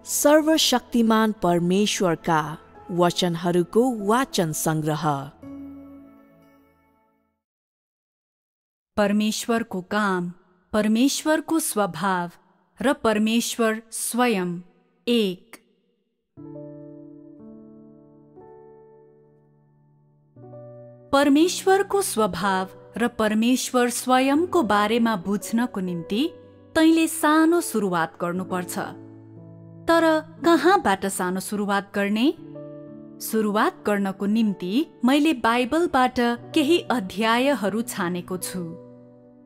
सर्वशक्तिमान परमेश्वरका वचनहरूको वाचन संग्रह। परमेश्वरको काम, परमेश्वरको स्वभाव र परमेश्वर स्वयं एक। परमेश्वरको स्वभाव र परमेश्वर स्वयंको बारेमा बुझ्नको निम्ति तैँले सानो सुरुवात गर्नुपर्छ। तर कहाँबाट सानो सुरुवात गर्ने? सुरुवात गर्नको निम्ति मैले बाइबलबाट केही अध्यायहरू छानेको छु।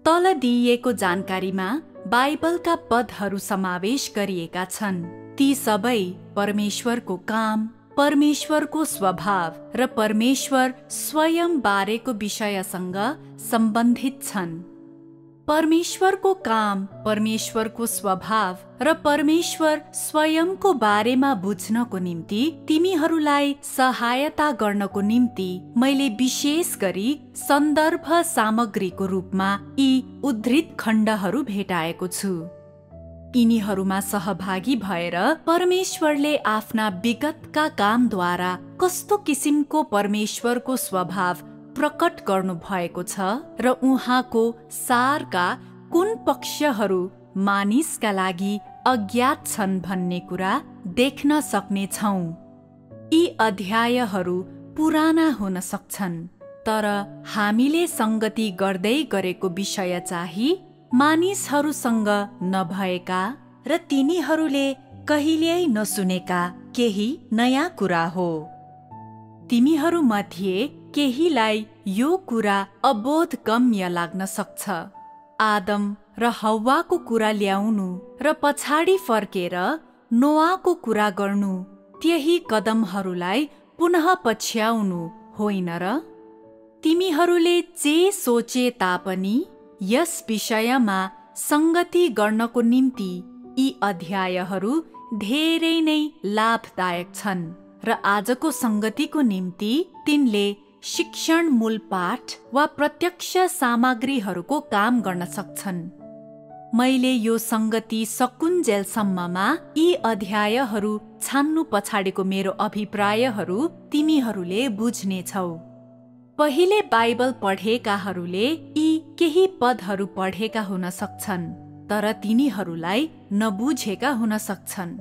तल दिइएको जानकारीमा बाइबलका पदहरू समावेश गरिएका छन्। ती सबै परमेश्वरको काम, परमेश्वरको स्वभाव र परमेश्वर स्वयं बारेको विषयसँग सम्बन्धित छन्। परमेश्वरको काम, परमेश्वरको स्वभाव र परमेश्वर स्वयंको बारेमा बुझ्नको निम्ति तिमीहरूलाई सहायता गर्नको निम्ति मैले विशेष गरी सन्दर्भ सामग्रीको रूपमा यी उद्धृत खण्डहरू भेटाएको छु। यिनीहरूमा सहभागी भएर परमेश्वरले आफ्ना विगतका कामद्वारा कस्तो किसिमको परमेश्वरको स्वभाव प्रकट गर्नु भएको छ र उहाँको सारका कुन पक्षहरू मानिसका लागि अज्ञात छन् भन्ने कुरा देख्न सक्नेछौँ। यी अध्यायहरू पुराना हुन सक्छन्, तर हामीले संगति गर्दै गरेको विषय चाहिँ मानिसहरूसँग नभएका र तिनीहरूले कहिल्यै नसुनेका केही नयाँ कुरा हो। तिमीहरू मध्ये केहीलाई यो कुरा अबोधगम्य लाग्न सक्छ। आदम र हव्वाको कुरा ल्याउनु र पछाडि फर्केर नोआको कुरा गर्नु, त्यही कदमहरूलाई पुनः पछ्याउनु होइन र? तिमीहरूले जे सोचे तापनि यस विषयमा संगति गर्नको निम्ति यी अध्यायहरू धेरै नै लाभदायक छन् र आजको संगतिको निम्ति तिनले शिक्षण मूल पाठ वा प्रत्यक्ष सामग्रीहरूको काम गर्न सक्छन्। मैले यो संगति सकुन्जेलसम्ममा यी अध्यायहरू छान्नु पछाडिको मेरो अभिप्रायहरू तिमीहरूले बुझ्नेछौ। पहिले बाइबल पढेकाहरूले यी केही पदहरू पढेका हुन सक्छन्, तर तिनीहरूलाई नबुझेका हुन सक्छन्।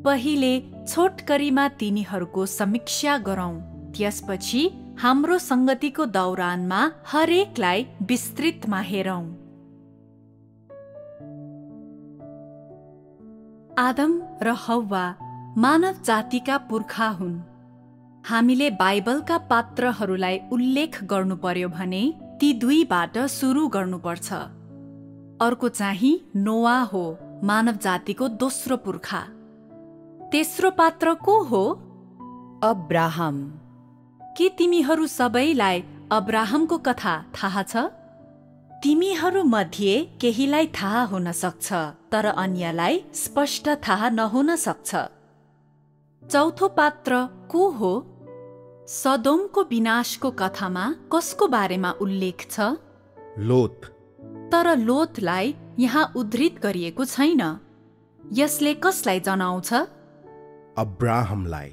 पहिले छोटकरीमा तिनीहरूको समीक्षा गरौँ, त्यसपछि हाम्रो संगतिको दौरानमा हरेकलाई विस्तृतमा हेरौँ। आदम र हव्वा मानव जातिका पुर्खा हुन्। हामीले बाइबलका पात्रहरूलाई उल्लेख गर्नु पर्यो भने ती दुईबाट सुरु गर्नुपर्छ। अर्को चाहिँ नोआ हो, मानव जातिको दोस्रो पुर्खा। तेस्रो पात्र को हो? अब्राहम। के तिमीहरू सबैलाई अब्राहमको कथा थाहा छ? तिमीहरू मध्ये केहीलाई थाहा हुन सक्छ, तर अन्यलाई स्पष्ट थाहा नहुन सक्छ। चौथो पात्र को हो? सदोमको विनाशको कथामा कसको बारेमा उल्लेख छ? लोत। तर लोतलाई यहाँ उद्धृत गरिएको छैन। यसले कसलाई जनाउँछ? अब्राहमलाई।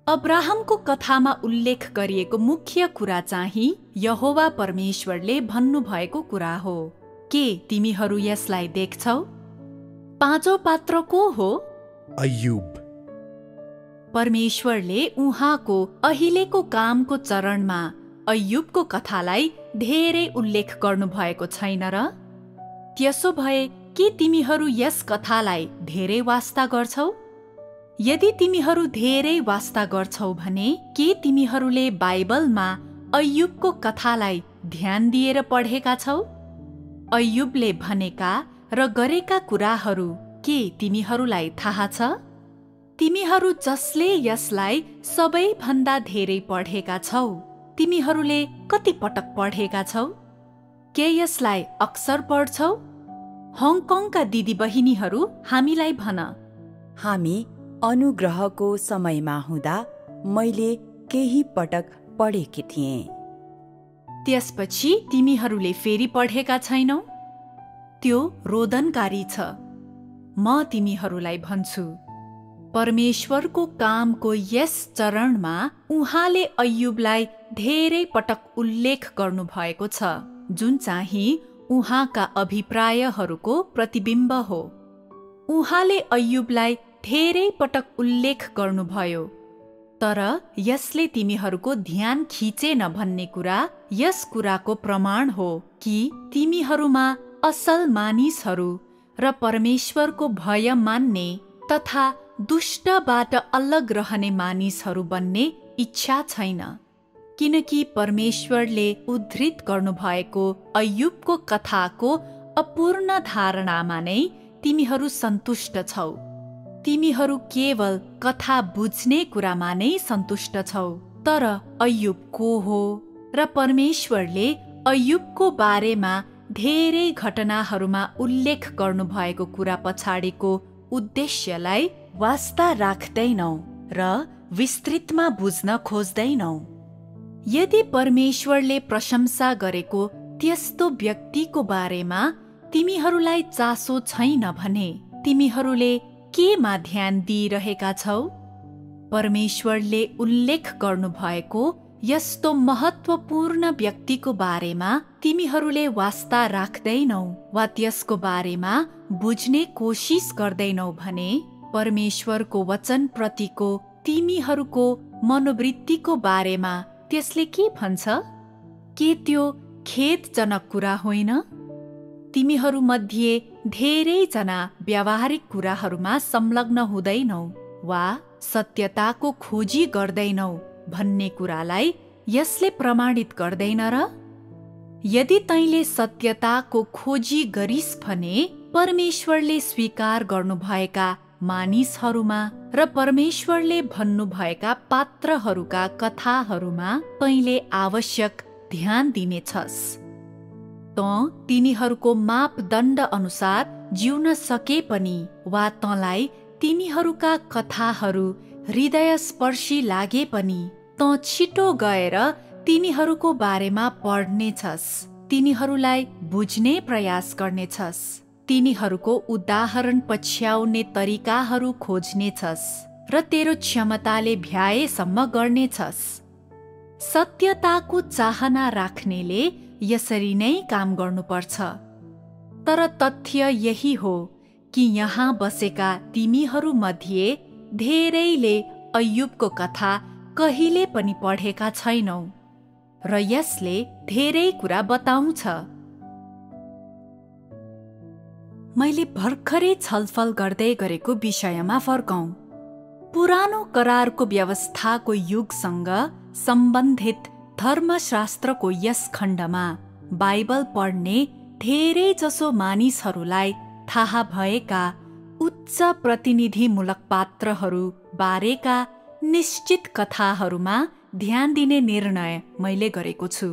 अब्राहमको कथामा उल्लेख गरिएको मुख्य कुरा चाहिँ यहोवा परमेश्वरले भन्नुभएको कुरा हो। के तिमीहरू यसलाई देख्छौ? पाँचौं पात्र को हो? अय्युब। परमेश्वरले उहाँको अहिलेको कामको चरणमा अय्युबको कथालाई धेरै उल्लेख गर्नुभएको छैन र? त्यसो भए के तिमीहरू यस कथालाई धेरै वास्ता गर्छौ? यदि तिमीहरू धेरै वास्ता गर्छौ भने के तिमीहरूले बाइबलमा अय्युबको कथालाई ध्यान दिएर पढेका छौ? अय्युबले भनेका र गरेका कुराहरू के तिमीहरूलाई थाहा छ? तिमीहरू जसले यसलाई सबैभन्दा धेरै पढेका छौ, तिमीहरूले कति पटक पढेका छौ? के यसलाई अक्सर पढ्छौ? हङकङका दिदी बहिनीहरू हामीलाई भन। हामी अनुग्रहको समयमा हुँदा मैले केही पटक पढेकी थिएँ। त्यसपछि तिमीहरूले फेरि पढेका छैनौ? त्यो रोदनकारी छ। म तिमीहरूलाई भन्छु, परमेश्वरको कामको यस चरणमा उहाँले अय्युबलाई धेरै पटक उल्लेख गर्नुभएको छ, जुन चाहिँ उहाँका अभिप्रायहरूको प्रतिबिम्ब हो। उहाँले अय्युबलाई धेरै पटक उल्लेख गर्नुभयो, तर यसले तिमीहरूको ध्यान खिचेन भन्ने कुरा यस कुराको प्रमाण हो कि तिमीहरूमा असल मानिसहरू र परमेश्वरको भय मान्ने तथा दुष्टबाट अलग रहने मानिसहरू बन्ने इच्छा छैन, किनकि परमेश्वरले उद्धृत गर्नुभएको अय्युबको कथाको अपूर्ण धारणामा नै तिमीहरू सन्तुष्ट छौ। तिमीहरू केवल कथा बुझ्ने कुरामा नै सन्तुष्ट छौ। तर अय्युब को हो र परमेश्वरले अय्युबको बारेमा धेरै घटनाहरूमा उल्लेख गर्नुभएको कुरा पछाडिको उद्देश्यलाई वास्ता राख्दैनौ र विस्तृतमा बुझ्न खोज्दैनौ। यदि परमेश्वरले प्रशंसा गरेको त्यस्तो व्यक्तिको बारेमा तिमीहरूलाई चासो छैन भने तिमीहरूले केमा ध्यान दिइरहेका छौ? परमेश्वरले उल्लेख गर्नुभएको यस्तो महत्त्वपूर्ण व्यक्तिको बारेमा तिमीहरूले वास्ता राख्दैनौ वा त्यसको बारेमा बुझ्ने कोसिस गर्दैनौ भने परमेश्वरको वचनप्रतिको तिमीहरूको मनोवृत्तिको बारेमा त्यसले के भन्छ? के त्यो खेदजनक कुरा होइन? तिमीहरूमध्ये धेरैजना व्यावहारिक कुराहरूमा संलग्न हुँदैनौ वा सत्यताको खोजी गर्दैनौ भन्ने कुरालाई यसले प्रमाणित गर्दैन र? यदि तैँले सत्यताको खोजी गरिस् भने परमेश्वरले स्वीकार गर्नुभएका मानिसहरूमा र परमेश्वरले भन्नुभएका पात्रहरूका कथाहरूमा तैँले आवश्यक ध्यान दिनेछस्। तँ तिनीहरूको मापदण्ड अनुसार जिउन सके पनि वा तँलाई तिनीहरूका कथाहरू हृदयस्पर्शी लागे पनि तँ छिटो गएर तिनीहरूको बारेमा पढ्नेछस्, तिनीहरूलाई बुझ्ने प्रयास गर्नेछस्, तिनीहरूको उदाहरण पछ्याउने तरिकाहरू खोज्नेछस् र तेरो क्षमताले भ्याएसम्म गर्नेछस्। सत्यताको चाहना राख्नेले यसरी नै काम गर्नुपर्छ। तर तथ्य यही हो कि यहाँ बसेका तिमीहरूमध्ये धेरैले अय्युबको कथा कहिले पनि पढेका छैनौ र यसले धेरै कुरा बताउँछ। मैले भर्खरै छलफल गर्दै गरेको विषयमा फर्कौं। पुरानो करारको व्यवस्थाको युगसँग सम्बन्धित धर्मशास्त्रको यस खण्डमा बाइबल पढ्ने धेरै जसो मानिसहरूलाई थाहा भएका उच्च प्रतिनिधिमूलक पात्रहरू बारेका निश्चित कथाहरूमा ध्यान दिने निर्णय मैले गरेको छु।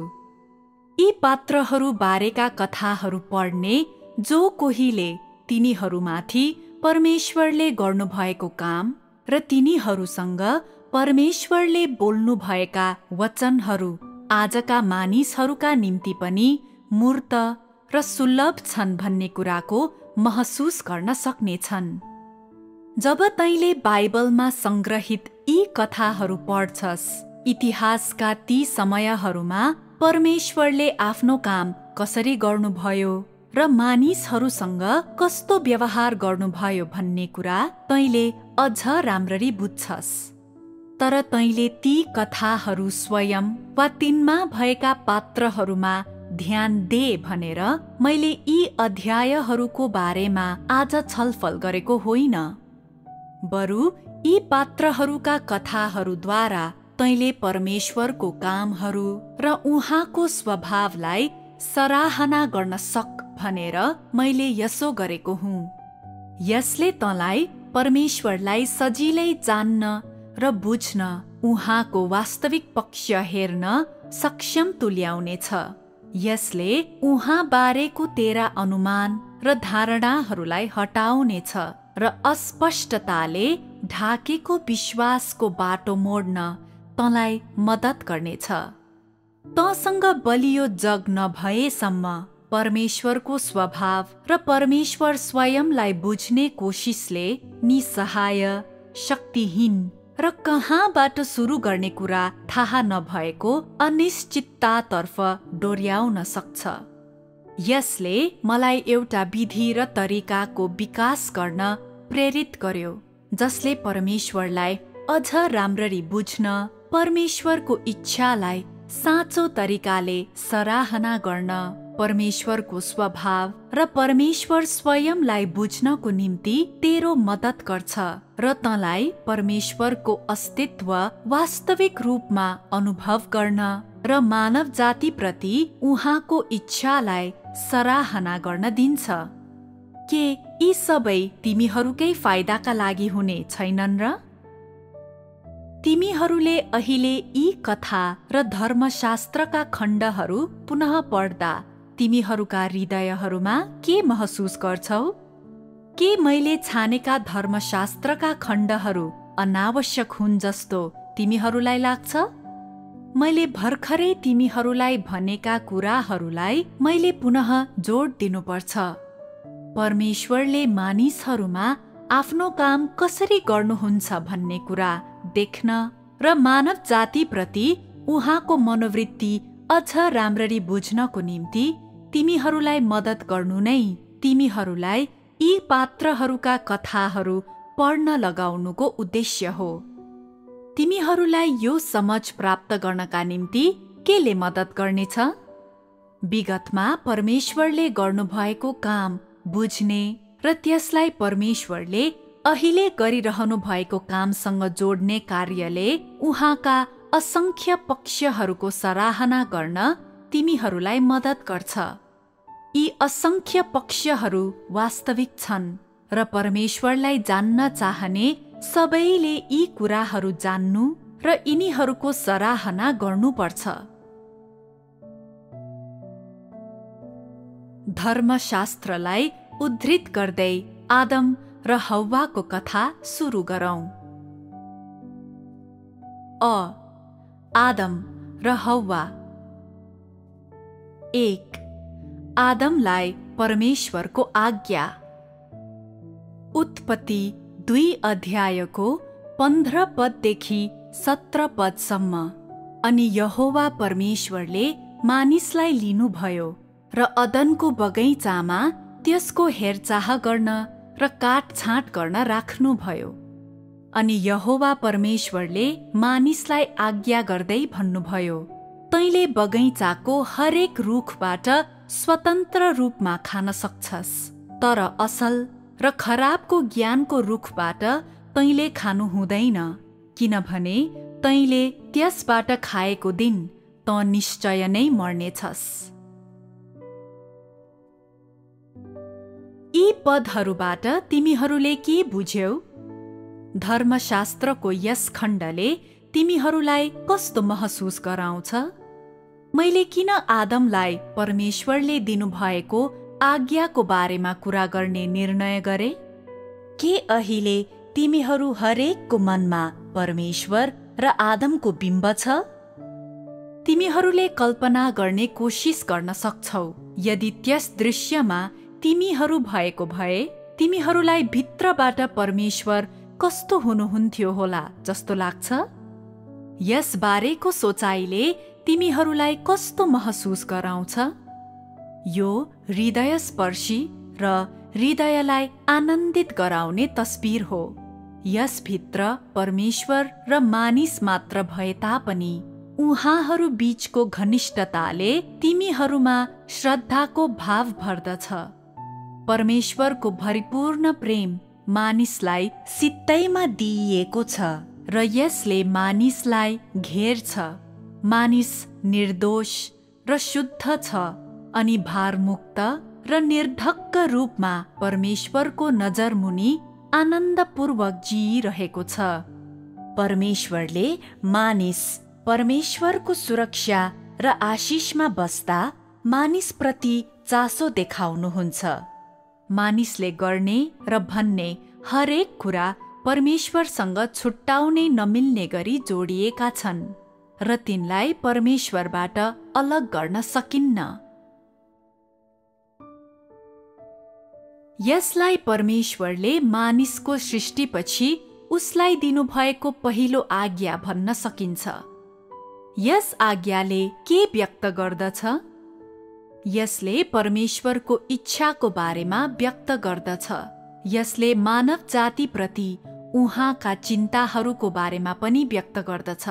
यी पात्रहरू बारेका कथाहरू पढ्ने जो कोहीले तिनीहरूमाथि परमेश्वरले गर्नुभएको काम र तिनीहरूसँग परमेश्वरले बोल्नुभएका वचनहरू आजका मानिसहरूका निम्ति पनि मूर्त र सुलभ छन् भन्ने कुराको महसुस गर्न सक्नेछन्। जब तैँले बाइबलमा संग्रहित यी कथाहरू पढ्छस्, इतिहासका ती समयहरूमा परमेश्वरले आफ्नो काम कसरी गर्नुभयो र मानिसहरूसँग कस्तो व्यवहार गर्नुभयो भन्ने कुरा तैँले अझ राम्ररी बुझ्छस्। तर तैँले ती कथाहरू स्वयं वा तिनमा भएका पात्रहरूमा ध्यान दे भनेर मैले यी अध्यायहरूको बारेमा आज छलफल गरेको होइन। बरु यी पात्रहरूका कथाहरूद्वारा तैँले परमेश्वरको कामहरू र उहाँको स्वभावलाई सराहना गर्न सक भनेर मैले यसो गरेको हुँ। यसले तँलाई परमेश्वरलाई सजिलै जान्न र बुझ्न, उहाँको वास्तविक पक्ष हेर्न सक्षम तुल्याउनेछ। यसले उहाँ बारेको तेरा अनुमान र धारणाहरूलाई हटाउनेछ र अस्पष्टताले ढाकेको विश्वासको बाटो मोड्न तँलाई मद्दत गर्नेछ। तँसँग बलियो जग नभएसम्म परमेश्वरको स्वभाव र परमेश्वर स्वयंलाई बुझ्ने कोसिसले निसहाय शक्तिहीन र कहाँबाट सुरु गर्ने कुरा थाहा नभएको अनिश्चिततातर्फ डोर्याउन सक्छ। यसले मलाई एउटा विधि र तरिकाको विकास गर्न प्रेरित गर्यो, जसले परमेश्वरलाई अझ राम्ररी बुझ्न, परमेश्वरको इच्छालाई साँचो तरिकाले सराहना गर्न, परमेश्वरको स्वभाव र परमेश्वर स्वयंलाई बुझ्नको निम्ति तेरो मद्दत गर्छ र तँलाई परमेश्वरको अस्तित्व वास्तविक रूपमा अनुभव गर्न र मानव जातिप्रति उहाँको इच्छालाई सराहना गर्न दिन्छ। के यी सबै तिमीहरूकै फाइदाका लागि हुने छैनन् र? तिमीहरूले अहिले यी कथा र धर्मशास्त्रका खण्डहरू पुनः पढ्दा तिमीहरूका हृदयहरूमा के महसुस गर्छौ? के मैले छानेका धर्मशास्त्रका खण्डहरू अनावश्यक हुन् जस्तो तिमीहरूलाई लाग्छ? मैले भर्खरै तिमीहरूलाई भनेका कुराहरूलाई मैले पुनः जोड दिनुपर्छ। परमेश्वरले मानिसहरूमा आफ्नो काम कसरी गर्नुहुन्छ भन्ने कुरा देख्न र मानव जातिप्रति उहाँको मनोवृत्ति अझ राम्ररी बुझ्नको निम्ति तिमीहरूलाई मद्दत गर्नु नै तिमीहरूलाई यी पात्रहरूका कथाहरू पढ्न लगाउनुको उद्देश्य हो। तिमीहरूलाई यो समझ प्राप्त गर्नका निम्ति केले मद्दत गर्नेछ? विगतमा परमेश्वरले गर्नुभएको काम बुझ्ने र त्यसलाई परमेश्वरले अहिले गरिरहनु भएको कामसँग जोड्ने कार्यले उहाँका असंख्य पक्षहरूको सराहना गर्न तिमीहरूलाई मद्दत गर्छ। यी असंख्य पक्षहरू वास्तविक छन् र परमेश्वरलाई जान्न चाहने सबैले यी कुराहरू जान्नु र यिनीहरूको सराहना गर्नुपर्छ। धर्मशास्त्रलाई उद्धृत गर्दै आदम र हव्वाको कथा सुरु गरौं। आदम र हव्वा। 1. आदमलाई परमेश्वरको आज्ञा। उत्पत्ति 2 अध्यायको 15 पददेखि 17 पदसम्म। अनि यहोवा परमेश्वरले मानिसलाई लिनुभयो र अदनको बगैँचामा त्यसको हेरचाह गर्न र काटछाँट गर्न राख्नुभयो। अनि यहोवा परमेश्वरले मानिसलाई आज्ञा गर्दै भन्नुभयो, तैँले बगैँचाको हरेक रुखबाट स्वतन्त्र रूपमा खान सक्छस्, तर असल र खराबको ज्ञानको रुखबाट तैँले खानु हुँदैन, किनभने तैँले त्यसबाट खाएको दिन तँ निश्चय नै मर्नेछस्। यी पदहरूबाट तिमीहरूले के बुझ्यौ? धर्मशास्त्रको यस खण्डले तिमीहरूलाई कस्तो महसुस गराउँछ? मैले किन आदमलाई परमेश्वरले दिनुभएको आज्ञाको बारेमा कुरा गर्ने निर्णय गरे? के अहिले तिमीहरू हरेकको मनमा परमेश्वर र आदमको बिम्ब छ? तिमीहरूले कल्पना गर्ने कोसिस गर्न सक्छौ, यदि त्यस दृश्यमा तिमीहरू भएको भए तिमीहरूलाई भित्रबाट परमेश्वर कस्तो हुनुहुन्थ्यो होला जस्तो लाग्छ? यस बारेको सोचाइले तिमीहरूलाई कस्तो महसुस गराउँछ? यो हृदयस्पर्शी र हृदयलाई आनन्दित गराउने तस्बिर हो। यसभित्र परमेश्वर र मानिस मात्र भए तापनि उहाँहरू बीचको घनिष्ठताले तिमीहरूमा श्रद्धाको भाव भर्दछ। परमेश्वरको भरिपूर्ण प्रेम मानिसलाई सित्तैमा दिइएको छ र यसले मानिसलाई घेर्छ। मानिस निर्दोष र शुद्ध छ अनि भारमुक्त र निर्धक्क रूपमा परमेश्वरको नजरमुनि आनन्दपूर्वक जिइरहेको छ। परमेश्वरले मानिस परमेश्वरको सुरक्षा र आशिषमा बस्दा मानिसप्रति चासो देखाउनुहुन्छ। मानिसले गर्ने र भन्ने हरेक कुरा परमेश्वरसँग छुट्टाउनै नमिल्ने गरी जोडिएका छन् र तिनलाई परमेश्वरबाट अलग गर्न सकिन्न। यसलाई परमेश्वरले मानिसको सृष्टिपछि उसलाई दिनुभएको पहिलो आज्ञा भन्न सकिन्छ। यस आज्ञाले के व्यक्त गर्दछ? यसले परमेश्वरको इच्छाको बारेमा व्यक्त गर्दछ। यसले मानव जातिप्रति उहाँका चिन्ताहरूको बारेमा पनि व्यक्त गर्दछ।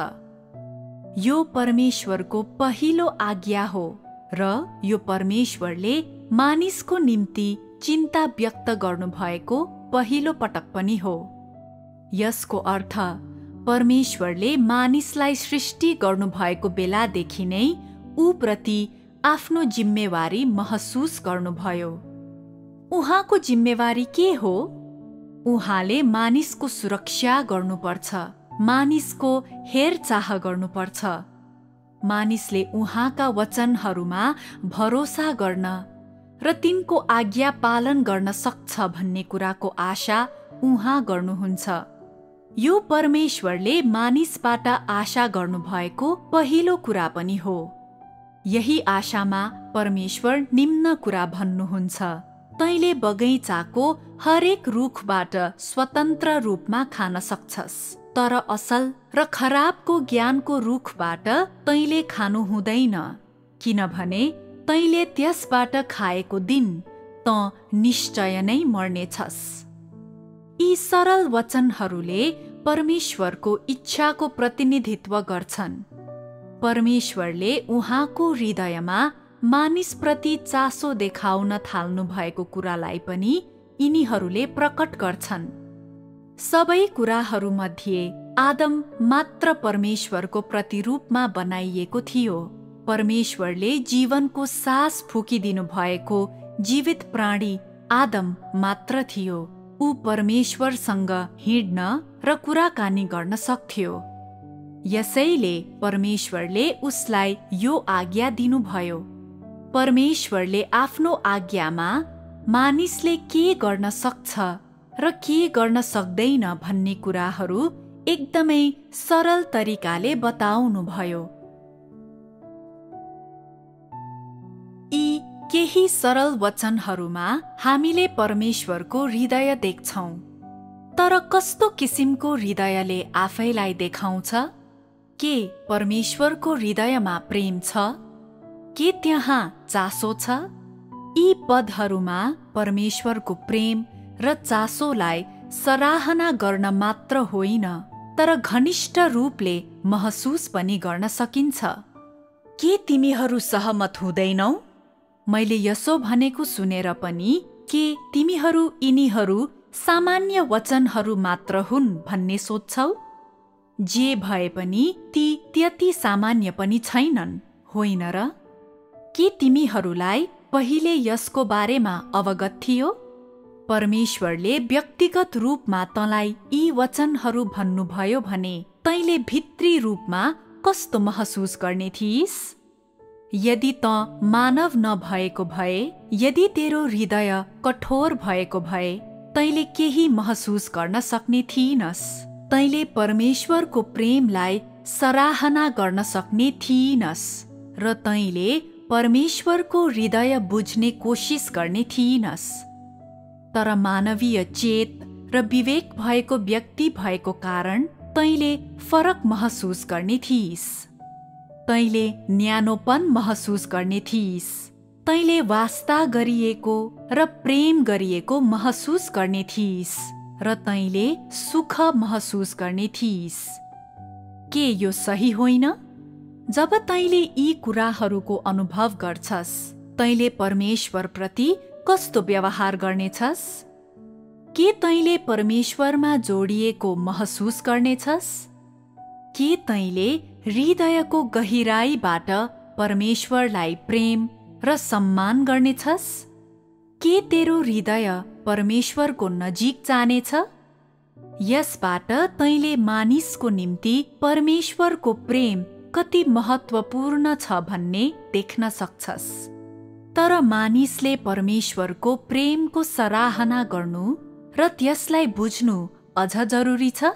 यो परमेश्वरको पहिलो आज्ञा हो र यो परमेश्वरले मानिसको निम्ति चिन्ता व्यक्त गर्नुभएको पहिलो पटक पनि हो। यसको अर्थ परमेश्वरले मानिसलाई सृष्टि गर्नुभएको बेलादेखि नै ऊप्रति आफ्नो जिम्मेवारी महसुस गर्नुभयो। उहाँको जिम्मेवारी के हो? उहाँले मानिसको सुरक्षा गर्नुपर्छ, मानिसको हेरचाह गर्नुपर्छ। मानिसले उहाँका वचनहरूमा भरोसा गर्न र तिनको आज्ञा पालन गर्न सक्छ भन्ने कुराको आशा उहाँ गर्नुहुन्छ। यो परमेश्वरले मानिसबाट आशा गर्नुभएको पहिलो कुरा पनि हो। यही आशामा परमेश्वर निम्न कुरा भन्नुहुन्छ, तैँले बगैँचाको हरेक रुखबाट स्वतन्त्र रूपमा खान सक्छस्, तर असल र खराबको ज्ञानको रुखबाट तैँले खानु हुँदैन, किनभने तैँले त्यसबाट खाएको दिन तँ निश्चय नै मर्नेछस्। यी सरल वचनहरूले परमेश्वरको इच्छाको प्रतिनिधित्व गर्छन्। परमेश्वरले उहाँको हृदयमा मानिसप्रति चासो देखाउन थाल्नु भएको कुरालाई पनि यिनीहरूले प्रकट गर्छन्। सबै कुराहरूमध्ये आदम मात्र परमेश्वरको प्रतिरूपमा बनाइएको थियो। परमेश्वरले जीवनको सास फुकिदिनु भएको जीवित प्राणी आदम मात्र थियो। ऊ परमेश्वरसँग हिँड्न र कुराकानी गर्न सक्थ्यो। यसैले परमेश्वरले उसलाई यो आज्ञा दिनुभयो। परमेश्वरले आफ्नो आज्ञामा मानिसले के गर्न सक्छ र के गर्न सक्दैन भन्ने कुराहरू एकदमै सरल तरिकाले बताउनुभयो। यी केही सरल वचनहरूमा हामीले परमेश्वरको हृदय देख्छौं। तर कस्तो किसिमको हृदयले आफैलाई देखाउँछ? के परमेश्वरको हृदयमा प्रेम छ? के त्यहाँ चासो छ? यी पदहरूमा परमेश्वरको प्रेम र चासोलाई सराहना गर्न मात्र होइन, तर घनिष्ठ रूपले महसुस पनि गर्न सकिन्छ। के तिमीहरू सहमत हुँदैनौ? मैले यसो भनेको सुनेर पनि के तिमीहरू यिनीहरू सामान्य वचनहरू मात्र हुन् भन्ने सोच्छौ? जे भए पनि ती त्यति सामान्य पनि छैनन्, होइन र? के तिमीहरूलाई पहिले यसको बारेमा अवगत थियो? परमेश्वरले व्यक्तिगत रूपमा तँलाई यी वचनहरू भन्नुभयो भने तैँले भित्री रूपमा कस्तो महसुस गर्ने थिइस्? यदि तँ मानव नभएको भए, यदि तेरो हृदय कठोर भएको भए, तैँले केही महसुस गर्न सक्ने थिइनस्। तैँले परमेश्वरको प्रेमलाई सराहना गर्न सक्ने थिइनस् र तैँले परमेश्वरको हृदय बुझ्ने कोसिस गर्ने थिइनस्। तर मानवीय चेत र विवेक भएको व्यक्ति भएको कारण तैँले फरक महसुस गर्ने थिइस्। तैँले न्यानोपन महसुस गर्ने थिइस्। तैँले वास्ता गरिएको र प्रेम गरिएको महसुस गर्ने थिइस् र तैँले सुख महसुस गर्ने थिइस्। के यो सही होइन? जब तैँले यी कुराहरूको अनुभव गर्छस्, तैँले परमेश्वरप्रति कस्तो व्यवहार गर्नेछस्? के तैँले परमेश्वरमा जोडिएको महसुस गर्नेछस्? के तैँले हृदयको गहिराईबाट परमेश्वरलाई प्रेम र सम्मान गर्नेछस्? के तेरो हृदय परमेश्वरको नजिक जानेछ? यसबाट तैँले मानिसको निम्ति परमेश्वरको प्रेम कति महत्त्वपूर्ण छ भन्ने देख्न सक्छस्। तर मानिसले परमेश्वरको प्रेमको सराहना गर्नु र त्यसलाई बुझ्नु अझ जरुरी छ।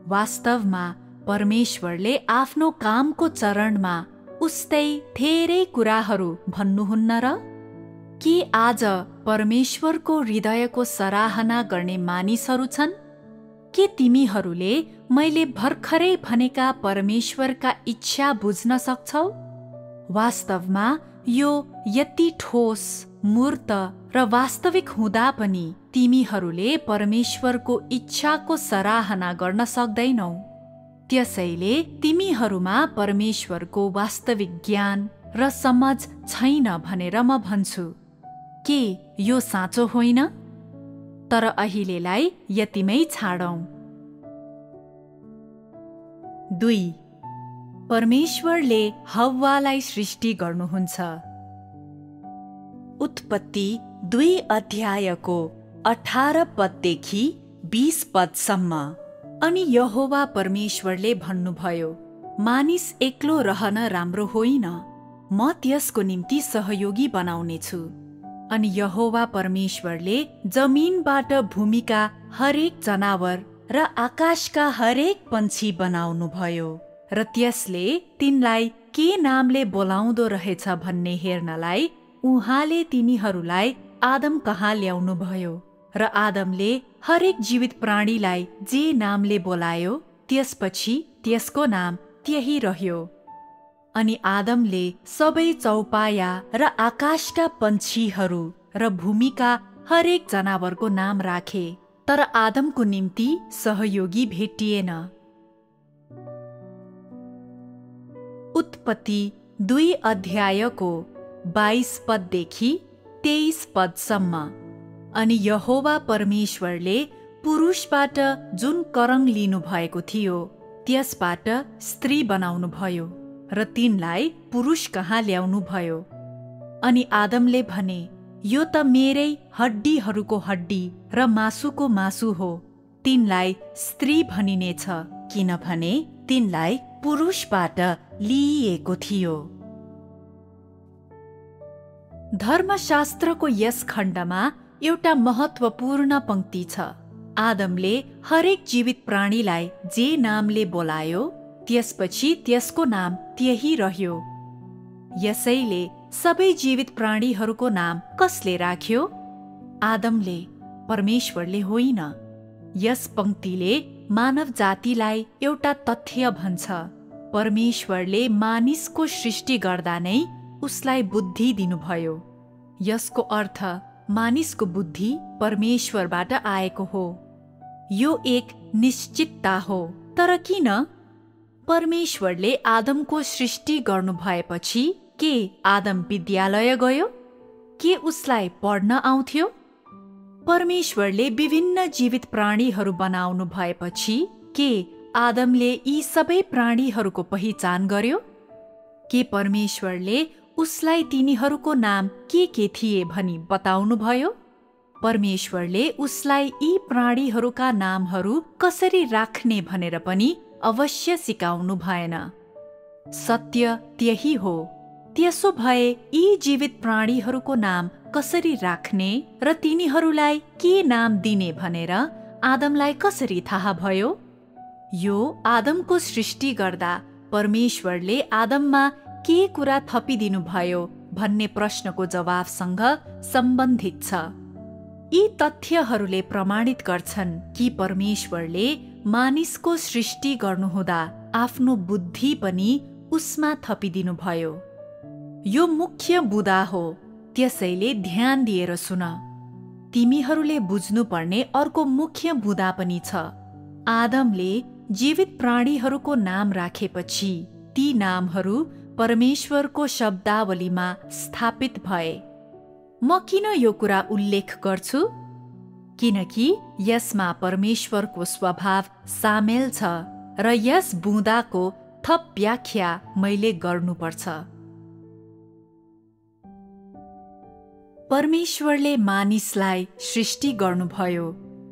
वास्तवमा परमेश्वरले आफ्नो कामको चरणमा उस्तै धेरै कुराहरू भन्नुहुन्न र? के आज परमेश्वरको हृदयको सराहना गर्ने मानिसहरू छन्? के तिमीहरूले मैले भर्खरै भनेका परमेश्वरका इच्छा बुझ्न सक्छौ? वास्तवमा यो यति ठोस, मूर्त र वास्तविक हुँदा पनि तिमीहरूले परमेश्वरको इच्छाको सराहना गर्न सक्दैनौ। त्यसैले तिमीहरूमा परमेश्वरको वास्तविक ज्ञान र समझ छैन भनेर म भन्छु। के यो साँचो होइन? तर अहिलेलाई यतिमै छाडौं। 2. परमेश्वरले हव्वालाई सृष्टि गर्नुहुन्छ। उत्पत्ति 2 अध्यायको 18 पददेखि 20 पदसम्म। अनि यहोवा परमेश्वरले भन्नुभयो, मानिस एक्लो रहन राम्रो होइन, म त्यसको निम्ति सहयोगी बनाउनेछु। अनि यहोवा परमेश्वरले जमिनबाट भूमिका हरेक जनावर र आकाशका हरेक पन्छी बनाउनुभयो र त्यसले तिनलाई के नामले बोलाउँदो रहेछ भन्ने हेर्नलाई उहाँले तिनीहरूलाई आदम कहाँ ल्याउनुभयो र आदमले हरेक जीवित प्राणीलाई जे नामले बोलायो त्यसपछि त्यसको नाम त्यही रह्यो। अनि आदमले सबै चौपाया र आकाशका पन्छीहरू र भूमिका हरेक जनावरको नाम राखे, तर आदमको निम्ति सहयोगी भेटिएन। उत्पत्ति 2 अध्यायको 22 पददेखि 23 पदसम्म। अनि यहोवा परमेश्वरले पुरुषबाट जुन करङ लिनु भएको थियो त्यसबाट स्त्री बनाउनु भयो र तिनलाई पुरुष कहाँ ल्याउनु भयो। अनि आदमले भने, यो त मेरै हड्डीहरूको हड्डी र मासुको मासु हो, तिनलाई स्त्री भनिनेछ, किनभने तिनलाई पुरुषबाट लिइएको थियो। धर्मशास्त्रको यस खण्डमा एउटा महत्त्वपूर्ण पंक्ति छ। आदमले हरेक जीवित प्राणीलाई जे नामले बोलायो त्यसपछि त्यसको नाम त्यही रह्यो। यसैले सबै जीवित प्राणीहरूको नाम कसले राख्यो? आदमले, परमेश्वरले होइन। यस पंक्तिले मानव जातिलाई एउटा तथ्य भन्छ। परमेश्वरले मानिसको सृष्टि गर्दा नै उसलाई बुद्धि दिनुभयो। यसको अर्थ मानिसको बुद्धि परमेश्वरबाट आएको हो। यो एक निश्चितता हो। तर किन? परमेश्वरले आदमको सृष्टि गर्नु भएपछि के आदम विद्यालय गयो? के उसलाई पढ्न आउँथ्यो? परमेश्वरले विभिन्न जीवित प्राणीहरू बनाउनु भएपछि के आदमले यी सबै प्राणीहरूको पहिचान गर्यो? के परमेश्वरले उसलाई तिनीहरूको नाम के थिए भनी बताउनु भयो? परमेश्वरले उसलाई यी प्राणीहरूका नामहरू कसरी राख्ने भनेर पनि अवश्य सिकाउनु भएन। सत्य त्यही हो। त्यसो भए यी जीवित प्राणीहरूको नाम कसरी राख्ने र तिनीहरूलाई के नाम दिने भनेर आदमलाई कसरी थाहा भयो? यो आदमको सृष्टि गर्दा परमेश्वरले आदममा के कुरा थपिदिनु भयो भन्ने प्रश्नको जवाफसँग सम्बन्धित छ। यी तथ्यहरूले प्रमाणित गर्छन् कि परमेश्वरले मानिसको सृष्टि गर्नुहुँदा आफ्नो बुद्धि पनि उसमा थपिदिनु भयो। यो मुख्य बुँदा हो, त्यसैले ध्यान दिएर सुन। तिमीहरूले बुझ्नुपर्ने अर्को मुख्य बुँदा पनि छ। आदमले जीवित प्राणीहरूको नाम राखेपछि ती नामहरू परमेश्वरको शब्दावलीमा स्थापित भए। म किन यो कुरा उल्लेख गर्छु? किनकि यसमा परमेश्वरको स्वभाव सामेल छ र यस बुँदाको थप व्याख्या मैले गर्नुपर्छ। परमेश्वरले मानिसलाई सृष्टि गर्नुभयो,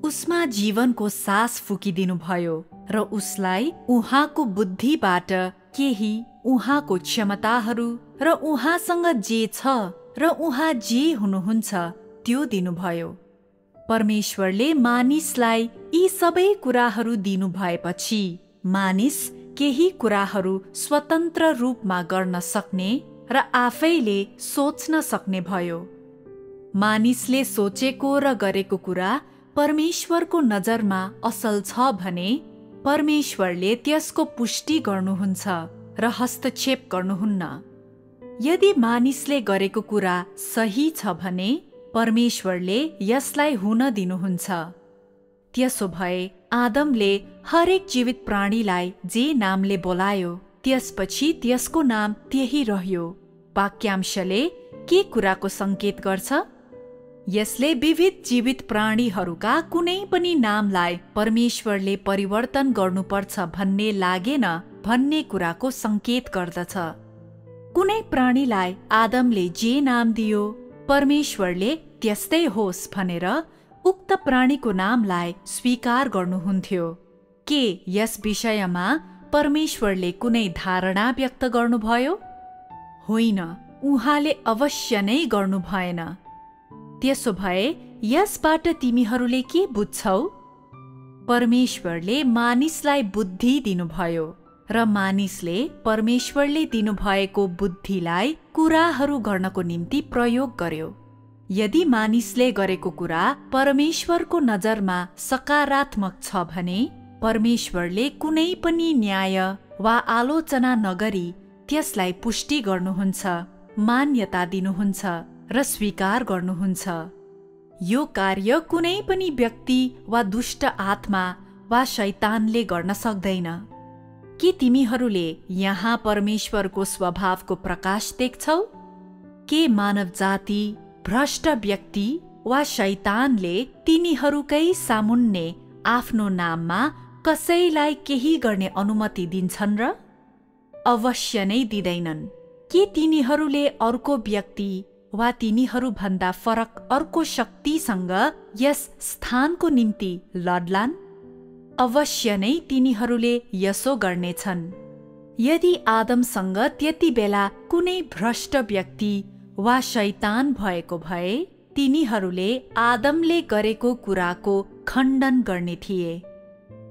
उसमा जीवनको सास फुकिदिनु भयो र उसलाई उहाँको बुद्धिबाट केही, उहाँको क्षमताहरू र उहाँसँग जे छ र उहाँ जे हुनुहुन्छ त्यो दिनुभयो। परमेश्वरले मानिसलाई यी सबै कुराहरू दिनु भएपछि मानिस केही कुराहरू स्वतन्त्र रूपमा गर्न सक्ने र आफैले सोच्न सक्ने भयो। मानिसले सोचेको र गरेको कुरा परमेश्वरको नजरमा असल छ भने परमेश्वरले त्यसको पुष्टि गर्नुहुन्छ र हस्तक्षेप गर्नुहुन्न। यदि मानिसले गरेको कुरा सही छ भने परमेश्वरले यसलाई हुन दिनुहुन्छ। त्यसो भए आदमले हरेक जीवित प्राणीलाई जे नामले बोलायो त्यसपछि त्यसको नाम त्यही रह्यो। वाक्यांशले के कुराको संकेत गर्छ? यसले विविध जीवित प्राणीहरूका कुनै पनि नामलाई परमेश्वरले परिवर्तन गर्नुपर्छ भन्ने लागेन भन्ने कुराको संकेत गर्दछ। कुनै प्राणीलाई आदमले जे नाम दियो परमेश्वरले त्यस्तै होस् भनेर उक्त प्राणीको नामलाई स्वीकार गर्नुहुन्थ्यो। के यस विषयमा परमेश्वरले कुनै धारणा व्यक्त गर्नुभयो? होइन, उहाँले अवश्य नै गर्नु भएन। त्यसो भए यसबाट तिमीहरूले के बुझ्छौ? परमेश्वरले मानिसलाई बुद्धि दिनुभयो र मानिसले परमेश्वरले दिनुभएको बुद्धिलाई कुराहरू गर्नको निम्ति प्रयोग गर्यो। यदि मानिसले गरेको कुरा परमेश्वरको नजरमा सकारात्मक छ भने परमेश्वरले कुनै पनि न्याय वा आलोचना नगरी त्यसलाई पुष्टि गर्नुहुन्छ, मान्यता दिनुहुन्छ र स्वीकार गर्नुहुन्छ। यो कार्य कुनै पनि व्यक्ति वा दुष्ट आत्मा वा शैतानले गर्न सक्दैन। के तिमीहरूले यहाँ परमेश्वरको स्वभावको प्रकाश देख्छौ? के मानव जाति, भ्रष्ट व्यक्ति वा शैतानले तिनीहरूकै सामुन्ने आफ्नो नाममा कसैलाई केही गर्ने अनुमति दिन्छन् र? अवश्य नै दिँदैनन्। के तिनीहरूले अर्को व्यक्ति वा तिनीहरूभन्दा फरक अर्को शक्तिसँग यस स्थानको निम्ति लड्लान्? अवश्य नै तिनीहरूले यसो गर्नेछन्। यदि आदमसँग त्यति बेला कुनै भ्रष्ट व्यक्ति वा शैतान भएको भए तिनीहरूले आदमले गरेको कुराको खण्डन गर्ने थिए।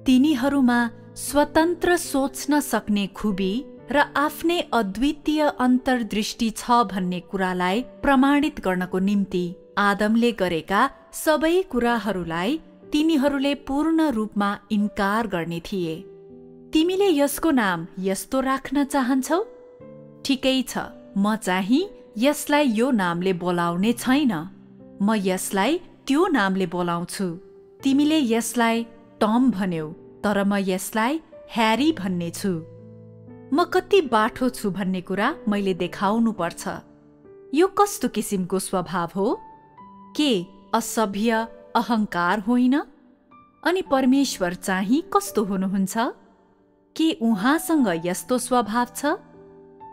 तिनीहरूमा स्वतन्त्र सोच्न सक्ने खुबी र आफ्नै अद्वितीय अन्तर्दृष्टि छ भन्ने कुरालाई प्रमाणित गर्नको निम्ति आदमले गरेका सबै कुराहरूलाई तिनीहरूले पूर्ण रूपमा इन्कार गर्ने थिए। तिमीले यसको नाम यस्तो राख्न चाहन्छौ? ठिकै छ, म चाहिँ यसलाई यो नामले बोलाउने छैन, म यसलाई त्यो नामले बोलाउँछु। तिमीले यसलाई टम भन्यौ, तर म यसलाई ह्यारी भन्ने छु। म कति बाठो छु भन्ने कुरा मैले देखाउनु पर्छ। यो कस्तो किसिमको स्वभाव हो? के असभ्य अहंकार होइन? अनि परमेश्वर चाहिँ कस्तो हुनुहुन्छ? के उहाँसँग यस्तो स्वभाव छ?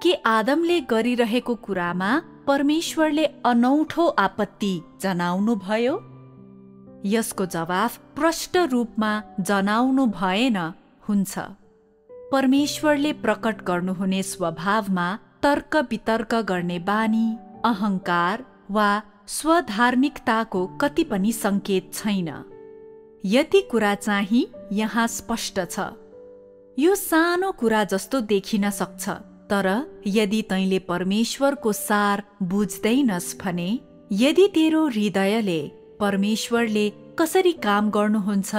के आदमले गरिरहेको कुरामा परमेश्वरले अनौठो आपत्ति जनाउनु भयो? यसको जवाफ प्रष्ट रूपमा जनाउनु भएन हुन्छ। परमेश्वरले प्रकट गर्नुहुने स्वभावमा तर्क वितर्क गर्ने बानी, अहंकार वा स्वधार्मिकताको कति पनि संकेत छैन। यति कुरा चाहिँ यहाँ स्पष्ट छ। यो सानो कुरा जस्तो देखिन सक्छ, तर यदि तैँले परमेश्वरको सार बुझ्दैनस् भने, यदि तेरो हृदयले परमेश्वरले कसरी काम गर्नुहुन्छ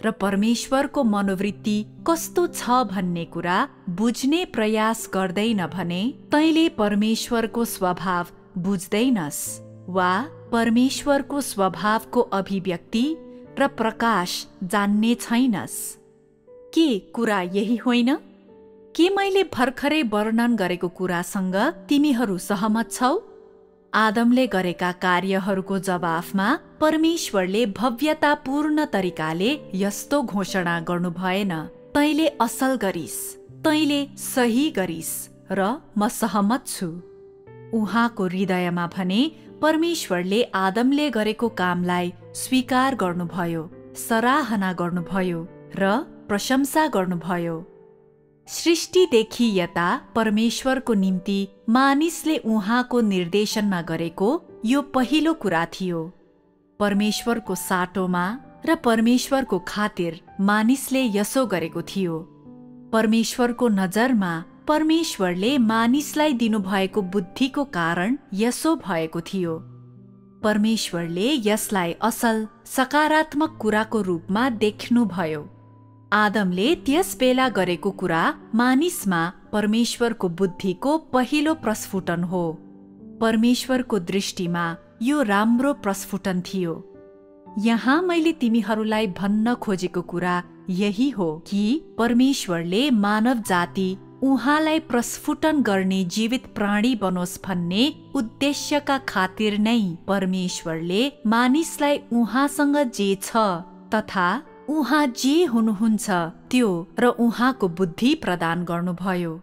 र परमेश्वरको मनोवृत्ति कस्तो छ भन्ने कुरा बुझ्ने प्रयास गर्दैन भने तैँले परमेश्वरको स्वभाव बुझ्दैनस् वा परमेश्वरको स्वभावको अभिव्यक्ति र प्रकाश जान्ने छैनस्। के कुरा यही होइन? के मैले भर्खरै वर्णन गरेको कुरासँग तिमीहरू सहमत छौ? आदमले गरेका कार्यहरूको जवाफमा परमेश्वरले भव्यतापूर्ण तरिकाले यस्तो घोषणा गर्नु भएन, तैँले असल गरिस्, तैँले सही गरिस् र म सहमत छु। उहाँको हृदयमा भने परमेश्वरले आदमले गरेको कामलाई स्वीकार गर्नुभयो, सराहना गर्नुभयो र प्रशंसा गर्नुभयो। सृष्टिदेखि यता परमेश्वरको निम्ति मानिसले उहाँको निर्देशनमा गरेको यो पहिलो कुरा थियो। परमेश्वरको साटोमा र परमेश्वरको खातिर मानिसले यसो गरेको थियो। परमेश्वरको नजरमा परमेश्वरले मानिसलाई दिनुभएको बुद्धिको कारण यसो भएको थियो। परमेश्वरले यसलाई असल सकारात्मक कुराको रूपमा देख्नुभयो। आदमले त्यस बेला गरेको कुरा मानिसमा परमेश्वरको बुद्धिको पहिलो प्रस्फुटन हो। परमेश्वरको दृष्टिमा यो राम्रो प्रस्फुटन थियो। यहाँ मैले तिमीहरूलाई भन्न खोजेको कुरा यही हो कि परमेश्वरले मानव जाति उहाँलाई प्रस्फुटन गर्ने जीवित प्राणी बनोस् भन्ने उद्देश्यका खातिर नै परमेश्वरले मानिसलाई उहाँसँग जे छ तथा उहाँ जे हुनुहुन्छ त्यो र उहाँको बुद्धि प्रदान गर्नुभयो।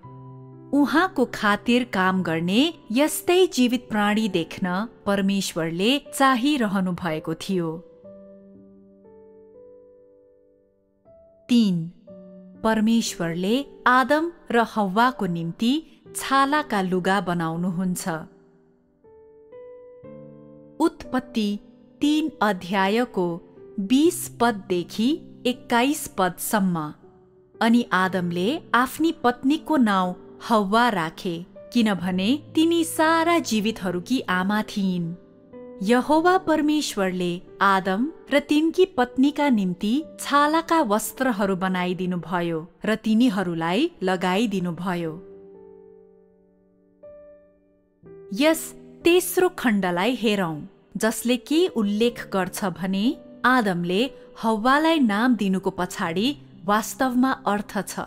उहाँको खातिर काम गर्ने यस्तै जीवित प्राणी देख्न परमेश्वरले चाहिरहनु भएको थियो। 3. परमेश्वरले आदम र हव्वाको निम्ति छालाका लुगा बनाउनुहुन्छ। उत्पत्ति 3 अध्यायको 20 पददेखि 21 पदसम्म। अनि आदमले आफ्नी पत्नीको नाउँ हव्वा राखे, किनभने तिनी सारा जीवितहरूकी आमा थिइन्। यहोवा परमेश्वरले आदम र तिनकी पत्नीका निम्ति छालाका वस्त्रहरू बनाइदिनु भयो र तिनीहरूलाई लगाइदिनु भयो। यस तेस्रो खण्डलाई हेरौं, जसले के उल्लेख गर्छ भने आदमले हव्वालाई नाम दिनुको पछाडि वास्तवमा अर्थ छ।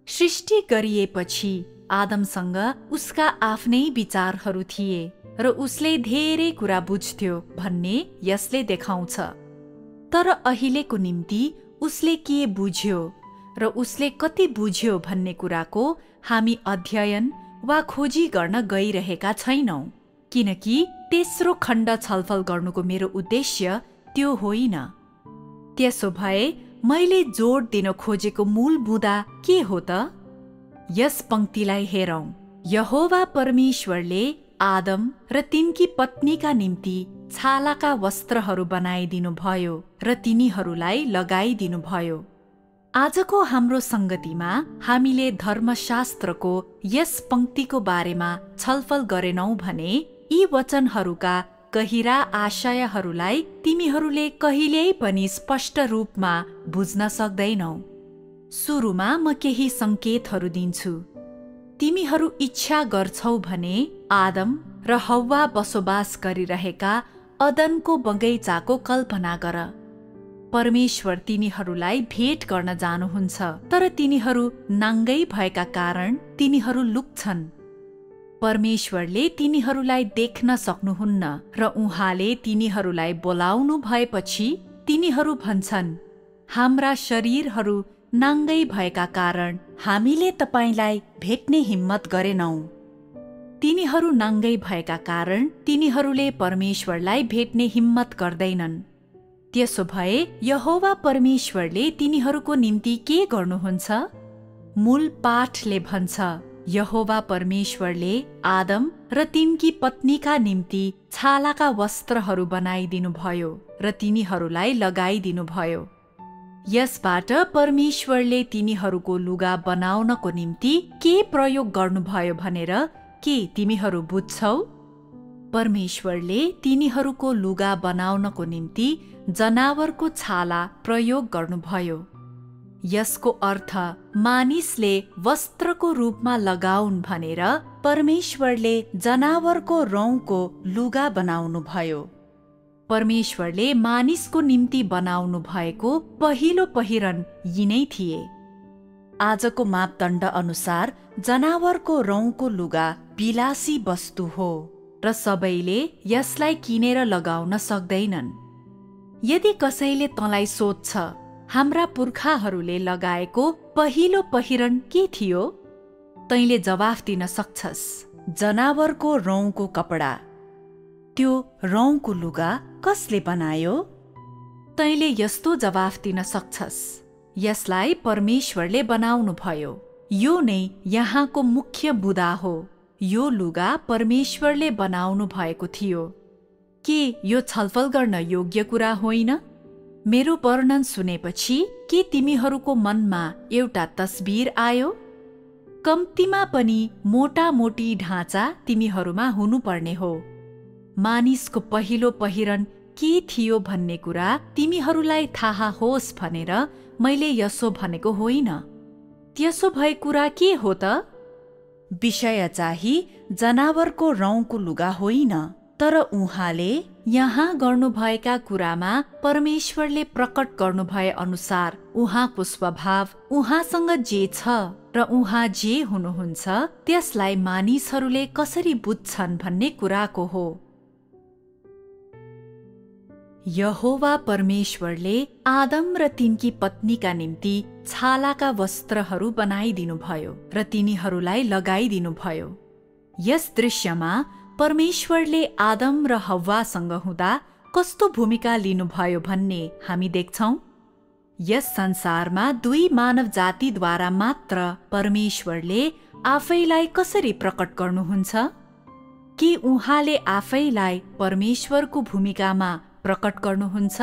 सृष्टि गरिएपछि आदमसँग उसका आफ्नै विचारहरू थिए र उसले धेरै कुरा बुझ्थ्यो भन्ने यसले देखाउँछ। तर अहिलेको निम्ति उसले के बुझ्यो र उसले कति बुझ्यो भन्ने कुराको हामी अध्ययन वा खोजी गर्न गइरहेका छैनौं, किनकि तेस्रो खण्ड छलफल गर्नुको मेरो उद्देश्य त्यो होइन। त्यसो भए मैले जोड दिन खोजेको मूल बुँदा के हो त? यस पंक्तिलाई हेरौं। यहोवा परमेश्वरले आदम र तिनकी पत्नीका निम्ति छालाका वस्त्रहरू बनाइदिनु भयो र तिनीहरूलाई लगाइदिनु भयो। आजको हाम्रो संगतिमा हामीले धर्मशास्त्रको यस पंक्तिको बारेमा छलफल गरेनौं भने यी वचनहरूका गहिरा आशयहरूलाई तिमीहरूले कहिल्यै पनि स्पष्ट रूपमा बुझ्न सक्दैनौ। सुरुमा म केही संकेतहरू दिन्छु। तिमीहरू इच्छा गर्छौ भने आदम र हव्वा बसोबास गरिरहेका अदनको बगैँचाको कल्पना गर। परमेश्वर तिनीहरूलाई भेट गर्न जानुहुन्छ, तर तिनीहरू नाङ्गै भएका कारण तिनीहरू लुक्छन्। परमेश्वरले तिनीहरूलाई देख्न सक्नुहुन्न र उहाँले तिनीहरूलाई बोलाउनु भएपछि तिनीहरू भन्छन्, हाम्रा शरीरहरू नाङ्गै भएका कारण हामीले तपाईलाई भेट्ने हिम्मत गरेनौं। तिनीहरू नाङ्गै भएका कारण तिनीहरूले परमेश्वरलाई भेट्ने हिम्मत गर्दैनन्। त्यसो भए यहोवा परमेश्वरले तिनीहरूको निम्ति के गर्नुहुन्छ? मूल पाठले भन्छ, यहोवा परमेश्वरले आदम र तिनकी पत्नीका निम्ति छालाका वस्त्रहरू बनाइदिनु भयो र तिनीहरूलाई लगाइदिनु भयो। यसबाट परमेश्वरले तिनीहरूको लुगा बनाउनको निम्ति के प्रयोग गर्नुभयो भनेर के तिमीहरू बुझ्छौ? परमेश्वरले तिनीहरूको लुगा बनाउनको निम्ति जनावरको छाला प्रयोग गर्नुभयो। यसको अर्थ मानिसले वस्त्रको रूपमा लगाउन् भनेर परमेश्वरले जनावरको रौँको लुगा बनाउनु भयो। परमेश्वरले मानिसको निम्ति बनाउनु भएको पहिलो पहिरन यिनै थिए। आजको मापदण्ड अनुसार जनावरको रौँको लुगा विलासी वस्तु हो र सबैले यसलाई किनेर लगाउन सक्दैनन्। यदि कसैले तँलाई सोध्छ, हाम्रा पुर्खाहरूले लगाएको पहिलो पहिरन के थियो? तैँले जवाफ दिन सक्छस्, जनावरको रौँको कपडा। त्यो रौँको लुगा कसले बनायो? तैँले यस्तो जवाफ दिन सक्छस्, यसलाई परमेश्वरले बनाउनु भयो। यो नै यहाँको मुख्य बुँदा हो। यो लुगा परमेश्वरले बनाउनु भएको थियो। के यो छलफल गर्न योग्य कुरा होइन? मेरो वर्णन सुनेपछि के तिमीहरूको मनमा एउटा तस्बिर आयो? कम्तीमा पनि मोटामोटी ढाँचा तिमीहरूमा हुनुपर्ने हो। मानिसको पहिलो पहिरन के थियो भन्ने कुरा तिमीहरूलाई थाहा होस् भनेर मैले यसो भनेको होइन। त्यसो भए कुरा के हो त? विषय चाहिँ जनावरको रौँको लुगा होइन, तर उहाँले यहाँ गर्नुभएका कुरामा परमेश्वरले प्रकट गर्नुभए अनुसार उहाँको स्वभाव, उहाँसँग जे छ र उहाँ जे हुनुहुन्छ त्यसलाई मानिसहरूले कसरी बुझ्छन् भन्ने कुराको हो। यहोवा परमेश्वरले आदम र तिनकी पत्नीका निम्ति छालाका वस्त्रहरू बनाइदिनुभयो र तिनीहरूलाई लगाइदिनुभयो। यस दृश्यमा परमेश्वरले आदम र हव्वासँग हुँदा कस्तो भूमिका लिनुभयो भन्ने हामी देख्छौं। यस संसारमा दुई मानव जातिद्वारा मात्र परमेश्वरले आफैलाई कसरी प्रकट गर्नुहुन्छ? कि उहाँले आफैलाई परमेश्वरको भूमिकामा प्रकट गर्नुहुन्छ?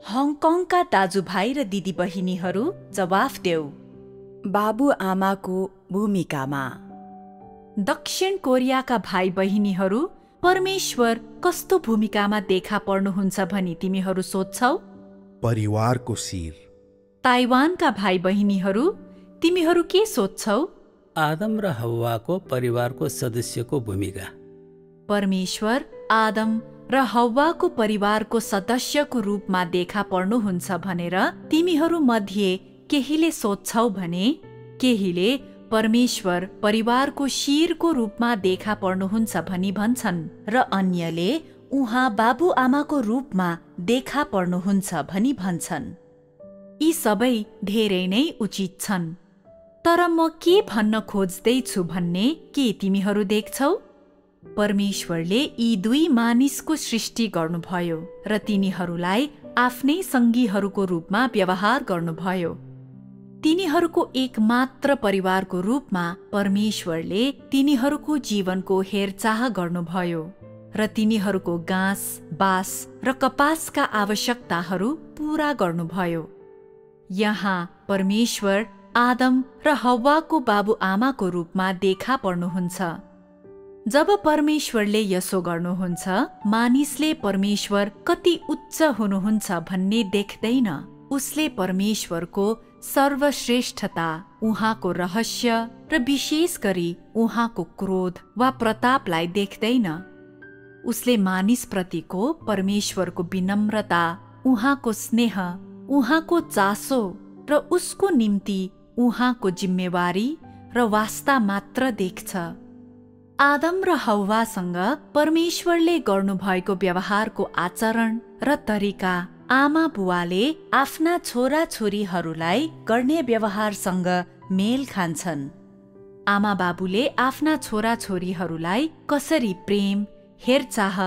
हङकङका दाजुभाइ र दिदी बहिनीहरू जवाफ देऊ। बाबुआमाको भूमिकामा। दक्षिण कोरियाका भाइ बहिनीहरू परमेश्वर कस्तो भूमिकामा देखा पर्नुहुन्छ भनी तिमीहरू सोध्छौ? परिवारको शिर। ताइवानका भाइ बहिनीहरू तिमीहरू के सोध्छौ? आदम र हव्वाको परिवारको सदस्यको भूमिका। परमेश्वर आदम र हव्वाको परिवारको सदस्यको रूपमा देखा पर्नुहुन्छ भनेर तिमीहरू मध्ये केहीले सोध्छौ भने केहीले परमेश्वर परिवारको शिरको रूपमा देखा पर्नुहुन्छ भनी भन्छन् र अन्यले उहाँ बाबुआमाको रूपमा देखा पर्नुहुन्छ भनी भन्छन्। यी सबै धेरै नै उचित छन्, तर म के भन्न खोज्दैछु भन्ने के तिमीहरू देख्छौ? परमेश्वरले यी दुई मानिसको सृष्टि गर्नुभयो र तिनीहरूलाई आफ्नै सङ्गीहरूको रूपमा व्यवहार गर्नुभयो। तिनीहरूको एकमात्र परिवारको रूपमा परमेश्वरले तिनीहरूको जीवनको हेरचाह गर्नुभयो र तिनीहरूको घाँस, बाँस र कपासका आवश्यकताहरू पूरा गर्नुभयो। यहाँ परमेश्वर आदम र हव्वाको बाबुआमाको रूपमा देखा पर्नुहुन्छ। जब परमेश्वरले यसो गर्नुहुन्छ, मानिसले परमेश्वर कति उच्च हुनुहुन्छ भन्ने देख्दैन। उसले परमेश्वरको सर्वश्रेष्ठता, उहाँको रहस्य र विशेष गरी उहाँको क्रोध वा प्रतापलाई देख्दैन। उसले मानिसप्रतिको परमेश्वरको विनम्रता, उहाँको स्नेह, उहाँको चासो र उसको निम्ति उहाँको जिम्मेवारी र वास्ता मात्र देख्छ। आदम र हव्वासँग परमेश्वरले गर्नुभएको व्यवहारको आचरण र तरिका आमा बुवाले आफ्ना छोरा छोरीहरूलाई गर्ने व्यवहारसँग मेल खान्छन्। आमा बाबुले आफ्ना छोरा छोरीहरूलाई कसरी प्रेम, हेरचाह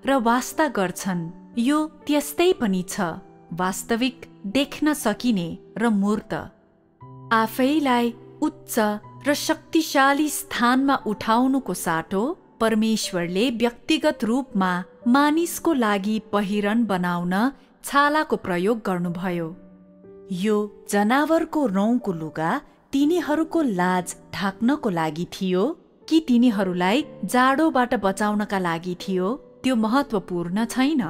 र वास्ता गर्छन्, यो त्यस्तै पनि छ, वास्तविक, देख्न सकिने र मूर्त। आफैलाई उच्च र शक्तिशाली स्थानमा उठाउनुको साटो परमेश्वरले व्यक्तिगत रूपमा मानिसको लागि पहिरन बनाउन छालाको प्रयोग गर्नुभयो। यो जनावरको रौँको लुगा तिनीहरूको लाज ढाक्नको लागि थियो कि तिनीहरूलाई जाडोबाट बचाउनका लागि थियो, त्यो महत्त्वपूर्ण छैन।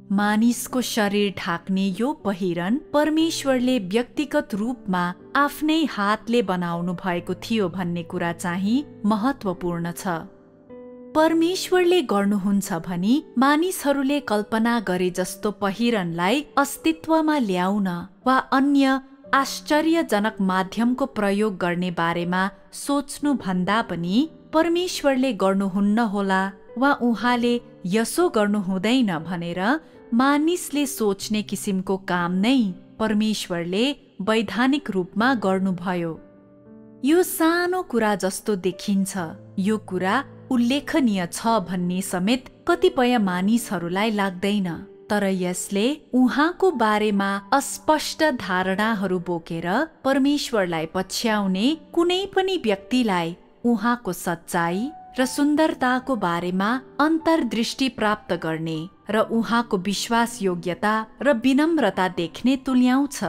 मानिसको शरीर ढाक्ने यो पहिरन परमेश्वरले व्यक्तिगत रूपमा आफ्नै हातले बनाउनु भएको थियो भन्ने कुरा चाहिँ महत्त्वपूर्ण छ। परमेश्वरले गर्नुहुन्छ भनी मानिसहरूले कल्पना गरे जस्तो पहिरनलाई अस्तित्वमा ल्याउन वा अन्य आश्चर्यजनक माध्यमको प्रयोग गर्ने बारेमा सोच्नु भन्दा पनि परमेश्वरले गर्नुहुन्न होला वा उहाँले यसो गर्नु हुँदैन भनेर मानिसले सोच्ने किसिमको काम नै परमेश्वरले वैधानिक रूपमा गर्नुभयो। यो सानो कुरा जस्तो देखिन्छ, यो कुरा उल्लेखनीय छ भन्ने समेत कतिपय मानिसहरूलाई लाग्दैन, तर यसले उहाँको बारेमा अस्पष्ट धारणाहरू बोकेर परमेश्वरलाई पछ्याउने कुनै पनि व्यक्तिलाई उहाँको सच्चाई र सुन्दरताको बारेमा अन्तर्दृष्टि प्राप्त गर्ने र उहाँको विश्वासयोग्यता र विनम्रता देख्ने तुल्याउँछ।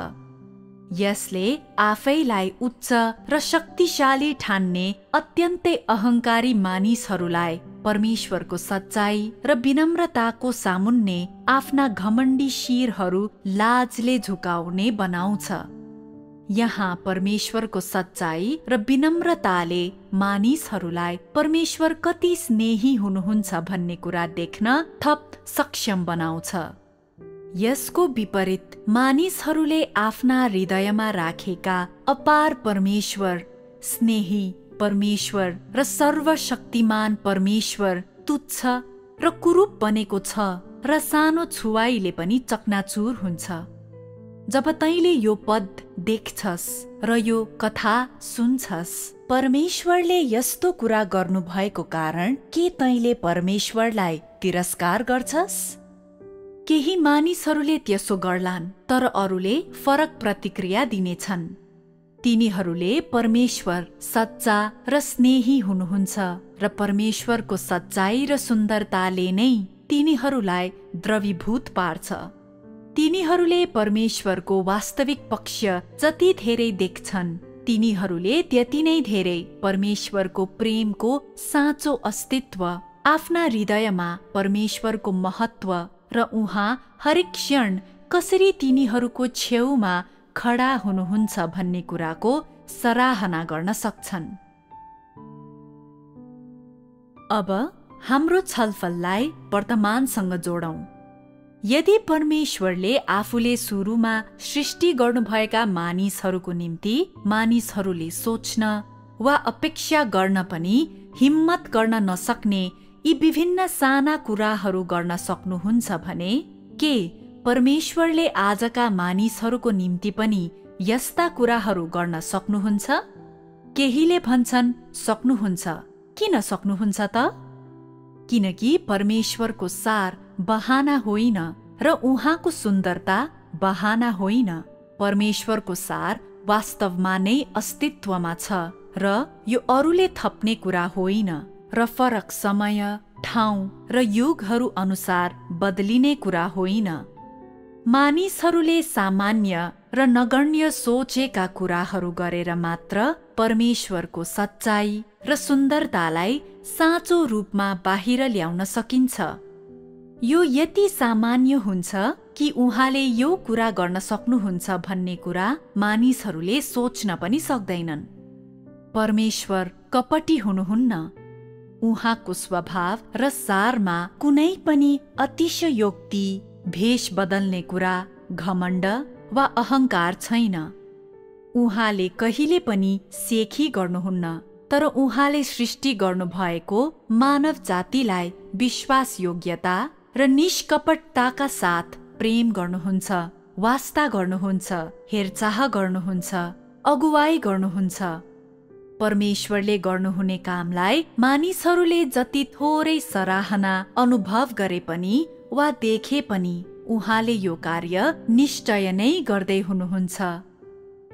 यसले आफैलाई उच्च र शक्तिशाली ठान्ने अत्यन्तै अहङ्कारी मानिसहरूलाई परमेश्वरको सच्चाई र विनम्रताको सामुन्ने आफ्ना घमण्डी शिरहरू लाजले झुकाउने बनाउँछ। यहाँ परमेश्वरको सच्चाई र विनम्रताले मानिसहरूलाई परमेश्वर कति स्नेही हुनुहुन्छ भन्ने कुरा देख्न थप सक्षम बनाउँछ। यसको विपरीत मानिसहरूले आफ्ना हृदयमा राखेका अपार परमेश्वर, स्नेही परमेश्वर र सर्वशक्तिमान परमेश्वर तुच्छ र कुरूप बनेको छ र सानो छुवाईले पनि चकनाचुर हुन्छ। जब तैँले यो पद देख्छस् र यो कथा सुन्छस्, परमेश्वरले यस्तो कुरा गर्नुभएको कारण के तैँले परमेश्वरलाई तिरस्कार गर्छस्? केही मानिसहरूले त्यसो गर्लान्, तर अरूले फरक प्रतिक्रिया दिनेछन्। तिनीहरूले परमेश्वर सच्चा र स्नेही हुनुहुन्छ र परमेश्वरको सच्चाई र सुन्दरताले नै तिनीहरूलाई द्रवीभूत पार्छ। तिनीहरूले परमेश्वरको वास्तविक पक्ष जति धेरै देख्छन्, तिनीहरूले त्यति नै धेरै परमेश्वरको प्रेमको साँचो अस्तित्व, आफ्ना हृदयमा परमेश्वरको महत्व र उहाँ हरेक क्षण कसरी तिनीहरूको छेउमा खडा हुनुहुन्छ भन्ने कुराको सराहना गर्न सक्छन्। अब हाम्रो छलफललाई वर्तमानसँग जोडौं। यदि परमेश्वरले आफूले सुरुमा सृष्टि गर्नुभएका मानिसहरूको निम्ति मानिसहरूले सोच्न वा अपेक्षा गर्न पनि हिम्मत गर्न नसक्ने यी विभिन्न साना कुराहरू गर्न सक्नुहुन्छ भने के परमेश्वरले आजका मानिसहरूको निम्ति पनि यस्ता कुराहरू गर्न सक्नुहुन्छ? केहीले भन्छन् सक्नुहुन्छ। किन सक्नुहुन्छ त? किनकि परमेश्वरको सार बहाना होइन र उहाँको सुन्दरता बहाना होइन। परमेश्वरको सार वास्तवमा नै अस्तित्वमा छ र यो अरूले थप्ने कुरा होइन र फरक समय, ठाउँ र युगहरू अनुसार बदलिने कुरा होइन। मानिसहरूले सामान्य र नगण्य सोचेका कुराहरू गरेर मात्र परमेश्वरको सच्चाई र सुन्दरतालाई साँचो रूपमा बाहिर ल्याउन सकिन्छ। यो यति सामान्य हुन्छ कि उहाँले यो कुरा गर्न सक्नुहुन्छ भन्ने कुरा मानिसहरूले सोच्न पनि सक्दैनन्। परमेश्वर कपटी हुनुहुन्न। उहाँको स्वभाव र सारमा कुनै पनि अतिशयोक्ति, भेष बदल्ने कुरा, घमण्ड वा अहंकार छैन। उहाँले कहिले पनि सेखी गर्नुहुन्न, तर उहाँले सृष्टि गर्नुभएको मानव जातिलाई विश्वासयोग्यता र निष्कपटताका साथ प्रेम गर्नुहुन्छ, वास्ता गर्नुहुन्छ, हेरचाह गर्नुहुन्छ, अगुवाई गर्नुहुन्छ। परमेश्वरले गर्नुहुने कामलाई मानिसहरूले जति थोरै सराहना अनुभव गरे पनि वा देखे पनि उहाँले यो कार्य निश्चय नै गर्दै हुनुहुन्छ।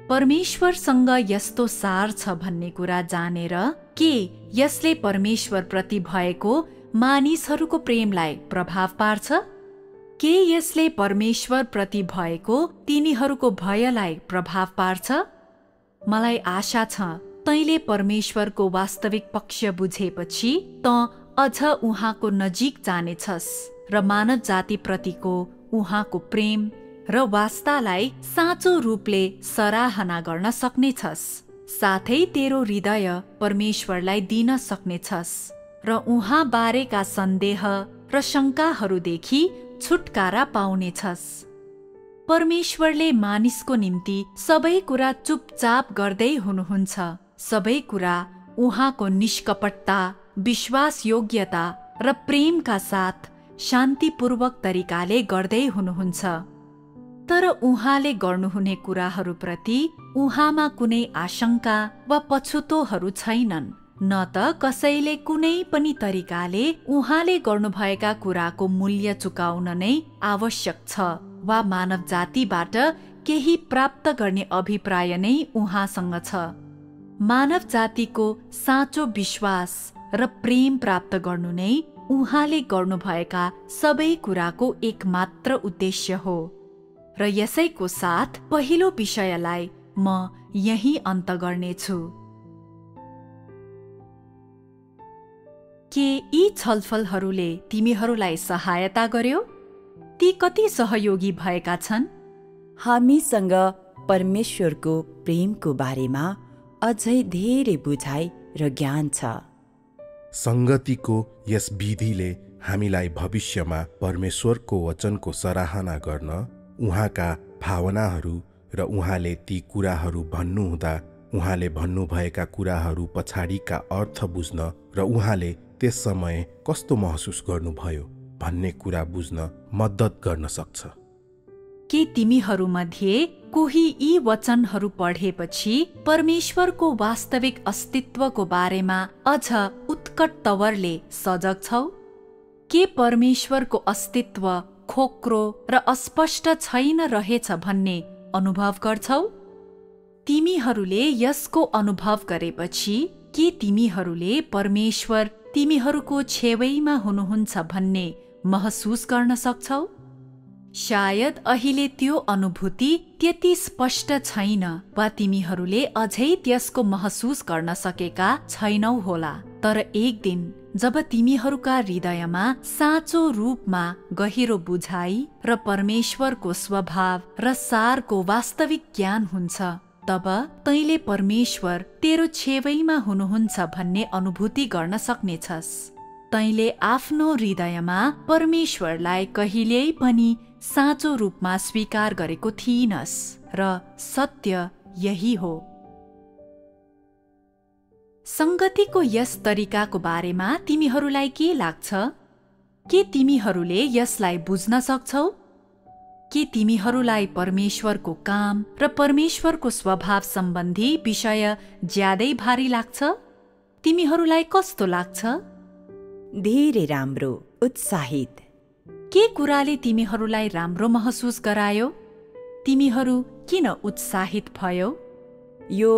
परमेश्वरसँग यस्तो सार छ भन्ने कुरा जानेर के यसले परमेश्वर प्रति भएको मानिसहरूको प्रेमलाई प्रभाव पार्छ? के यसले परमेश्वर प्रति भएको तिनीहरूको भयलाई प्रभाव पार्छ? मलाई आशा छ तैँले परमेश्वरको वास्तविक पक्ष बुझेपछि त अझ उहाँको नजिक जानेछस् र मानव जाति प्रतिको उहाँको प्रेम र वास्तालाई साँचो रूपले सराहना गर्न सक्नेछस्। साथै तेरो हृदय परमेश्वरलाई दिन सक्नेछस् र उहाँ बारेका सन्देह र शङ्काहरूदेखि छुटकारा पाउनेछस्। परमेश्वरले मानिसको निम्ति सबै कुरा चुपचाप गर्दै हुनुहुन्छ। सबै कुरा उहाँको निष्कपटता, विश्वासयोग्यता र प्रेमका साथ शान्तिपूर्वक तरिकाले गर्दै हुनुहुन्छ। तर उहाँले गर्नुहुने कुराहरूप्रति उहाँमा कुनै आशंका वा पछुतोहरू छैनन्। न त कसैले कुनै पनि तरिकाले उहाँले गर्नुभएका कुराको मूल्य चुकाउन नै आवश्यक छ वा मानव जातिबाट केही प्राप्त गर्ने अभिप्राय नै उहाँसँग छ। मानव जातिको साँचो विश्वास र प्रेम प्राप्त गर्नु नै उहाँले गर्नुभएका सबै कुराको एकमात्र उद्देश्य हो। र यसैको साथ पहिलो विषयलाई म यही अन्त गर्नेछु। के यी छलफलहरूले तिमीहरूलाई सहायता गर्यो? ती कति सहयोगी भएका छन्? हामीसँग परमेश्वरको प्रेमको बारेमा अझै धेरै बुझाइ र ज्ञान छ। संगतिको यस विधिले हामीलाई भविष्यमा परमेश्वरको वचनको सराहना गर्न, उहाँका भावनाहरू र उहाँले ती कुराहरू भन्नुहुँदा उहाँले भन्नुभएका कुराहरू पछाडिका अर्थ बुझ्न र उहाँले त्यस समय कस्तो महसुस गर्नुभयो भन्ने कुरा बुझ्न मद्दत गर्न सक्छ। के तिमीहरूमध्ये कोही यी वचनहरू पढेपछि परमेश्वरको वास्तविक अस्तित्वको बारेमा अझ उत्कट तवरले सजग छौ? के परमेश्वरको अस्तित्व खोक्रो र अस्पष्ट छैन रहेछ भन्ने अनुभव गर्छौ? तिमीहरूले यसको अनुभव गरेपछि के तिमीहरूले परमेश्वर तिमीहरूको छेवैमा हुनुहुन्छ भन्ने महसुस गर्न सक्छौ? शायद अहिले त्यो अनुभूति त्यति स्पष्ट छैन वा तिमीहरूले अझै त्यसको महसुस गर्न सकेका छैनौ होला। तर एक दिन जब तिमीहरूका हृदयमा साँचो रूपमा गहिरो बुझाइ र परमेश्वरको स्वभाव र सारको वास्तविक ज्ञान हुन्छ, तब तैँले परमेश्वर तेरो छेवैमा हुनुहुन्छ भन्ने अनुभूति गर्न सक्नेछस्। तैँले आफ्नो हृदयमा परमेश्वरलाई कहिल्यै पनि साँचो रूपमा स्वीकार गरेको थिइनस् र सत्य यही हो। संगतिको यस तरिकाको बारेमा तिमीहरूलाई के लाग्छ? के तिमीहरूले यसलाई बुझ्न सक्छौ? के तिमीहरूलाई परमेश्वरको काम र परमेश्वरको स्वभाव सम्बन्धी विषय ज्यादै भारी लाग्छ? तिमीहरूलाई कस्तो लाग्छ? धेरै राम्रो, उत्साहित। के कुराले तिमीहरूलाई राम्रो महसुस गरायो? तिमीहरू किन उत्साहित भयो? यो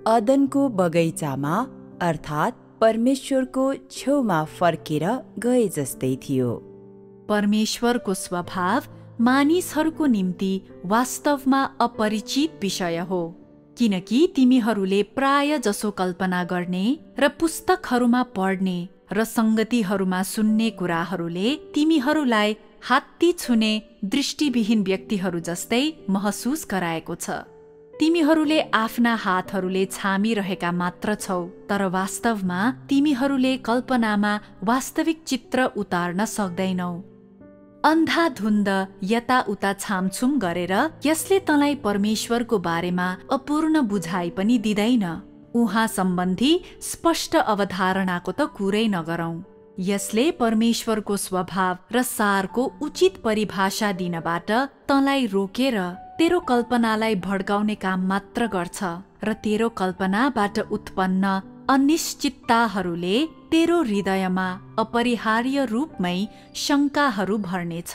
अदनको बगैँचामा अर्थात् परमेश्वरको छेउमा फर्केर गए जस्तै थियो। परमेश्वरको स्वभाव मानिसहरूको निम्ति वास्तवमा अपरिचित विषय हो, किनकि तिमीहरूले प्राय जसो कल्पना गर्ने र पुस्तकहरूमा पढ्ने र संगतिहरूमा सुन्ने कुराहरूले तिमीहरूलाई हात्ती छुने दृष्टिविहीन व्यक्तिहरू जस्तै महसुस गराएको छ। तिमीहरूले आफ्ना हातहरूले छामिरहेका मात्र छौ, तर वास्तवमा तिमीहरूले कल्पनामा वास्तविक चित्र उतार्न सक्दैनौ। अन्धाधुन्द यताउता छामछुम गरेर यसले तँलाई परमेश्वरको बारेमा अपूर्ण बुझाइ पनि दिँदैन। उहाँ सम्बन्धी स्पष्ट अवधारणाको त कुरै नगरौं। यसले परमेश्वरको स्वभाव र सारको उचित परिभाषा दिनबाट तँलाई रोकेर तेरो कल्पनालाई भड्काउने काम मात्र गर्छ र तेरो कल्पनाबाट उत्पन्न अनिश्चितताहरूले तेरो हृदयमा अपरिहार्य रूपमै शङ्काहरू भर्नेछ।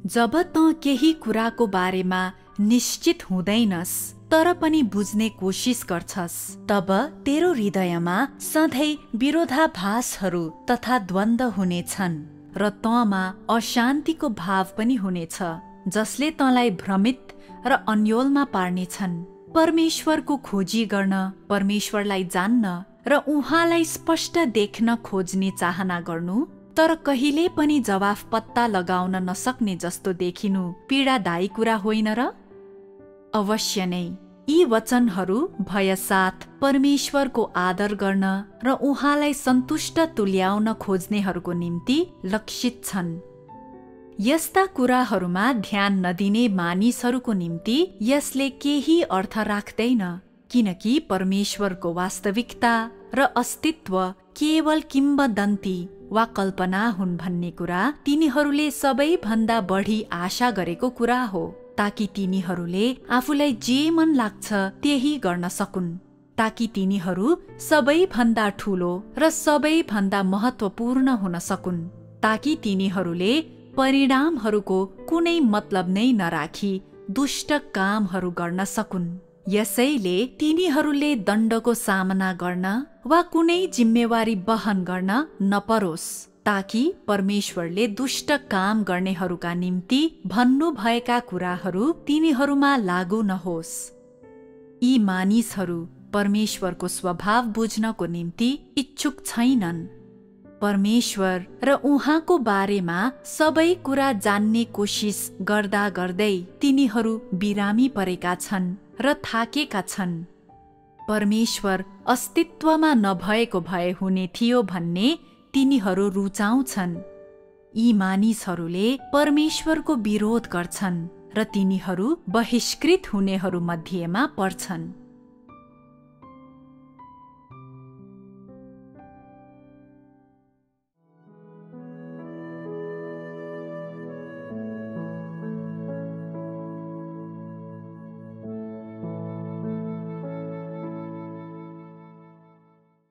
जब तँ केही कुराको बारेमा निश्चित हुँदैनस् तर पनि बुझ्ने कोसिस गर्छस्, तब तेरो हृदयमा सधैँ विरोधाभासहरू तथा द्वन्द्व हुनेछन् र तँमा अशान्तिको भाव पनि हुनेछ, जसले तँलाई भ्रमित र अन्योलमा पार्नेछन्। परमेश्वरको खोजी गर्न, परमेश्वरलाई जान्न र उहाँलाई स्पष्ट देख्न खोज्ने चाहना गर्नु, तर कहिले पनि जवाफ पत्ता लगाउन नसक्ने जस्तो देखिनु पीडादायी कुरा होइन र? अवश्य नै यी वचनहरू भयसाथ परमेश्वरको आदर गर्न र उहाँलाई सन्तुष्ट तुल्याउन खोज्नेहरूको निम्ति लक्षित छन्। यस्ता कुराहरूमा ध्यान नदिने मानिसहरूको निम्ति यसले केही अर्थ राख्दैन, किनकि परमेश्वरको वास्तविकता र अस्तित्व केवल किम्वदन्ती वा कल्पना हुन् भन्ने कुरा तिनीहरूले सबैभन्दा बढी आशा गरेको कुरा हो, ताकि तिनीहरूले आफूलाई जे मन लाग्छ त्यही गर्न सकुन्, ताकि तिनीहरू सबैभन्दा ठूलो र सबैभन्दा महत्त्वपूर्ण हुन सकुन्, ताकि तिनीहरूले परिणामहरूको कुनै मतलब नै नराखी दुष्ट कामहरू गर्न सकुन्। यसैले तिनीहरूले दण्डको सामना गर्न वा कुनै जिम्मेवारी वहन गर्न नपरोस्, ताकि परमेश्वरले दुष्ट काम गर्नेहरूका निम्ति भन्नुभएका कुराहरू तिनीहरूमा लागू नहोस्। यी मानिसहरू परमेश्वरको स्वभाव बुझ्नको निम्ति इच्छुक छैनन्। परमेश्वर र उहाँको बारेमा सबै कुरा जान्ने कोसिस गर्दा गर्दै तिनीहरू बिरामी परेका छन् र थाकेका छन्। परमेश्वर अस्तित्वमा नभएको भए हुने थियो भन्ने तिनीहरू रुचाउँछन्। यी मानिसहरूले परमेश्वरको विरोध गर्छन् र तिनीहरू बहिष्कृत हुनेहरू मध्येमा पर्छन्।